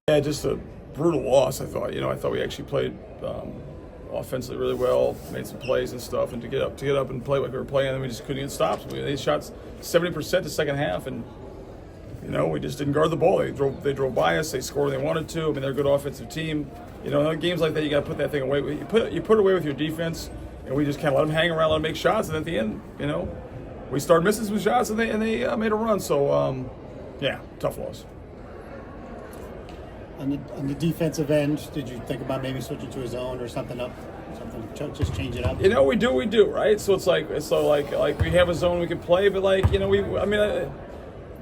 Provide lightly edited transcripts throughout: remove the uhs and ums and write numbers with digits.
Yeah, just a brutal loss. I thought. I thought we actually played offensively really well, made some plays and stuff, and to get up and play like we were playing, and we just couldn't get stops. They shot 70% the second half, and we just didn't guard the ball. They drove by us. They scored when they wanted to. I mean, they're a good offensive team. In games like that, you got to put that thing away. You put it away with your defense, and we just kind of let them hang around, let them make shots, and at the end, we started missing some shots, and they made a run. So, yeah, tough loss. On the defensive end, did you think about maybe switching to a zone or something just change it up? We do, right? So it's like we have a zone we can play, but we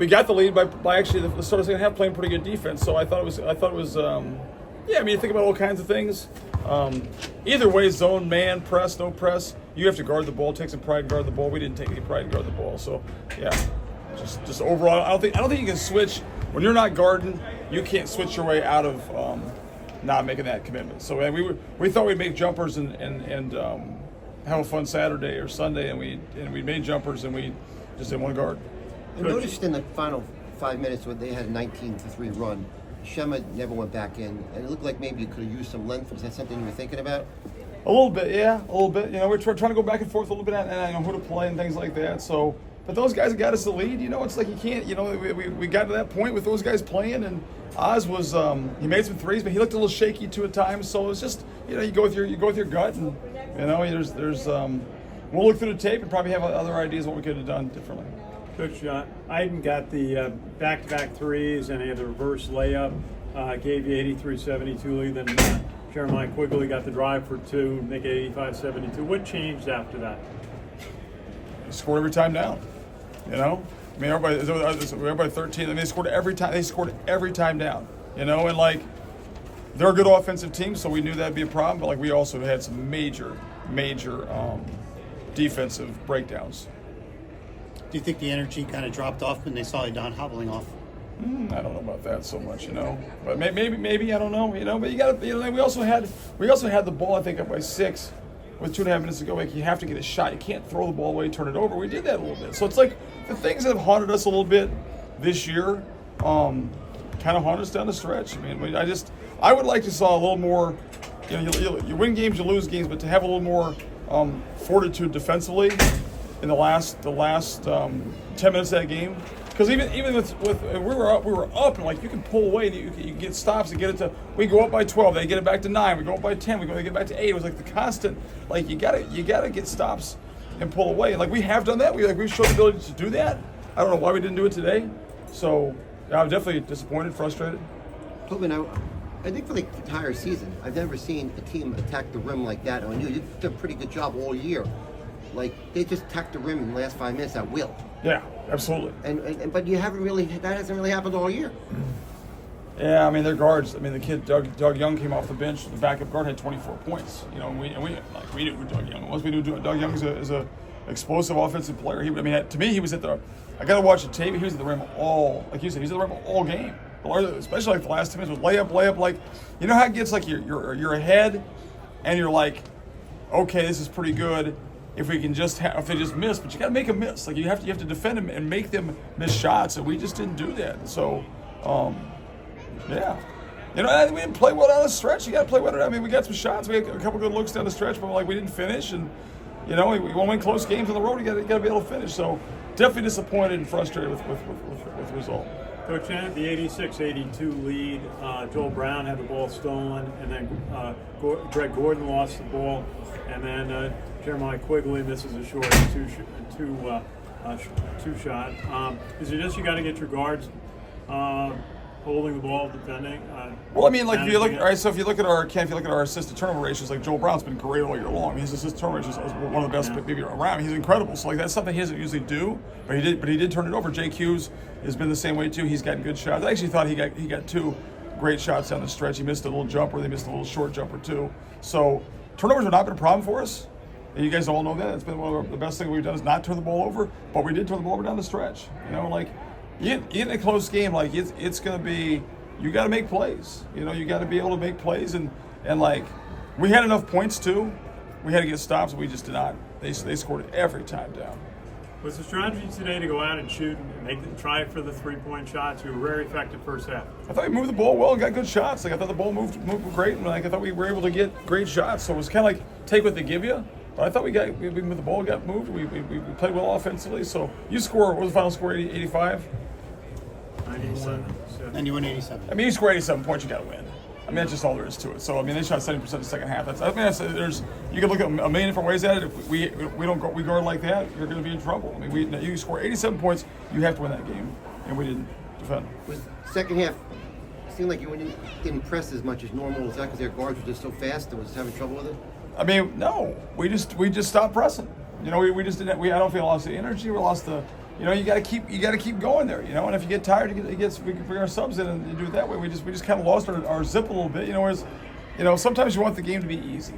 got the lead by actually the start of the second half playing pretty good defense. So I thought it was you think about all kinds of things. Either way, zone, man, press, no press, you have to guard the ball, take some pride and guard the ball. We didn't take any pride and guard the ball. So yeah, just overall, I don't think you can switch when you're not guarding. You can't switch your way out of not making that commitment. So we thought we'd make jumpers and have a fun Saturday or Sunday, and we made jumpers and we just didn't want to guard. I noticed in the final 5 minutes when they had a 19-3 run, Shema never went back in, and it looked like maybe you could have used some length. Was that something you were thinking about? A little bit, yeah, a little bit. We're trying to go back and forth a little bit, and I know who to play and things like that. So, but those guys got us the lead. It's like you can't. We got to that point with those guys playing, and Oz was he made some threes, but he looked a little shaky too at times. So it's just you go with your gut, and there's we'll look through the tape and probably have other ideas what we could have done differently. Coach, Iden got the back-to-back threes, and he had the reverse layup, gave you 83-72 lead. Then Jeremiah Quigley got the drive for two, make it 85-72. What changed after that? He scored every time down. Everybody 13. They scored every time. They scored every time down. And they're a good offensive team, so we knew that'd be a problem. But we also had some major defensive breakdowns. Do you think the energy kind of dropped off when they saw Iona hobbling off? I don't know about that so much, But maybe I don't know, But you got to, we also had the ball. I think up by 6 with 2.5 minutes to go. You have to get a shot. You can't throw the ball away, turn it over. We did that a little bit. So it's like the things that have haunted us a little bit this year, kind of haunted us down the stretch. I would like to saw a little more. You win games, you lose games, but to have a little more fortitude defensively in the last 10 minutes of that game, because even with we were up, and you can pull away, and you get stops and get it to. We go up by 12, they get it back to 9. We go up by 10, they get it back to 8. It was like the constant. You gotta get stops and pull away. We have done that. We've shown the ability to do that. I don't know why we didn't do it today. So I'm definitely disappointed, frustrated. Tobin, I think for the entire season, I've never seen a team attack the rim like that on you. You did a pretty good job all year. They just attacked the rim in the last 5 minutes at will. Yeah, absolutely. But you haven't really. That hasn't really happened all year. Yeah, their guards. The kid Doug Young came off the bench. The backup guard had 24 points. We knew who Doug Young was. We knew Doug Young is a explosive offensive player. To me, he was at the. I got to watch the tape. He was at the rim all, like you said, he was at the rim all game. Especially the last 2 minutes with layup. How it gets you're ahead, and you're like, okay, this is pretty good. If we can if they just miss, but you got to make them miss. You have to defend them and make them miss shots, and we just didn't do that. So, yeah, we didn't play well down the stretch. You got to play well. We got some shots. We had a couple good looks down the stretch, but we didn't finish. And we want to win close games on the road. You got to be able to finish. So, definitely disappointed and frustrated with the result. Coach, the 86-82 lead, Joel Brown had the ball stolen, and then Greg Gordon lost the ball, and then Jeremiah Quigley misses a short two shot. Is it just you got to get your guards holding the ball, defending? If you look at our assist to turnover ratios, Joel Brown's been great all year long. His assist to turnover ratios is one of the best maybe around. He's incredible. So that's something he doesn't usually do, but he did turn it over. Jake Hughes has been the same way too. He's gotten good shots. I actually thought he got 2 great shots down the stretch. He missed a little jumper. They missed a little short jumper too. So turnovers have not been a problem for us. And you guys all know that. It's been one of the best things we've done is not turn the ball over, but we did turn the ball over down the stretch. You get in a close game, it's going to be, you got to make plays. You got to be able to make plays, and we had enough points too. We had to get stops, and we just did not. They scored every time down. Was the strategy today to go out and shoot and try for the 3-point shots? You were very effective first half. I thought we moved the ball well and got good shots. Like I thought the ball moved great, and like I thought we were able to get great shots. So it was kind of like take what they give you. But I thought we moved the ball, got moved. We played well offensively. So you score. What was the final score? 85. 91. And you win 87. I mean, you score 87 points, you got to win. I mean, that's just all there is to it. So I mean, they shot 70% in the second half. There's you can look at a million different ways at it. If we guard like that, you're going to be in trouble. I mean, you score 87 points, you have to win that game, and we didn't defend. Was second half seemed like you didn't press as much as normal? Was that because their guards were just so fast and was having trouble with it? I mean, no, we just stopped pressing. You know, we just didn't. I don't feel lost the energy. We lost the. You know, you got to keep going there. You know, and if you get tired, we can bring our subs in and do it that way. We just kind of lost our zip a little bit. You know, whereas, you know, sometimes you want the game to be easy.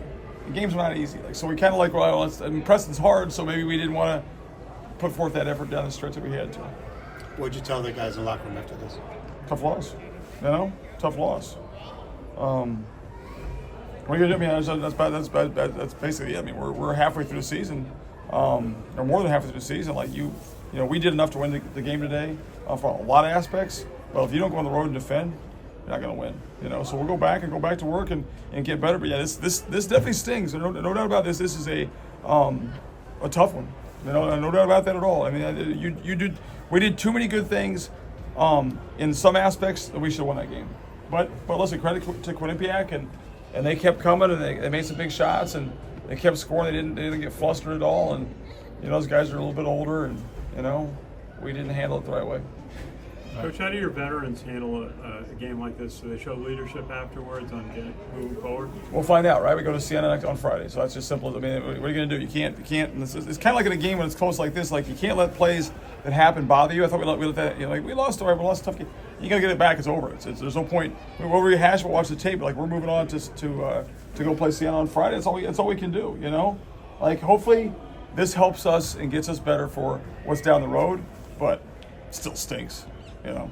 The games are not easy. Like so, we kind of like Preston's hard, so maybe we didn't want to put forth that effort down the stretch that we had to. What'd you tell the guys in the locker room after this? Tough loss. You know, tough loss. What are you gonna do? I mean, that's basically it. I mean, we're halfway through the season, or more than halfway through the season. Like you know, we did enough to win the game today from a lot of aspects. But if you don't go on the road and defend, you're not gonna win. You know, so we'll go back to work and get better. But yeah, this definitely stings. No doubt about this. This is a tough one. You know, no doubt about that at all. I mean, we did too many good things in some aspects that we should have won that game. But listen, credit to Quinnipiac and they kept coming and they made some big shots and they kept scoring. They didn't get flustered at all. And you know, those guys are a little bit older and you know, we didn't handle it the right way. Coach, how do your veterans handle a game like this? Do they show leadership afterwards on moving forward? We'll find out, right? We go to Siena on Friday, so that's just simple. I mean, what are you going to do? You can't. And it's kind of like in a game when it's close like this. Like you can't let plays that happen bother you. I thought we let that. You know, like we lost a tough game. You got to get it back. It's over. There's no point. We'll rehash. We'll watch the tape. Like we're moving on to go play Siena on Friday. That's all we can do. You know, like hopefully this helps us and gets us better for what's down the road, but it still stinks. You know.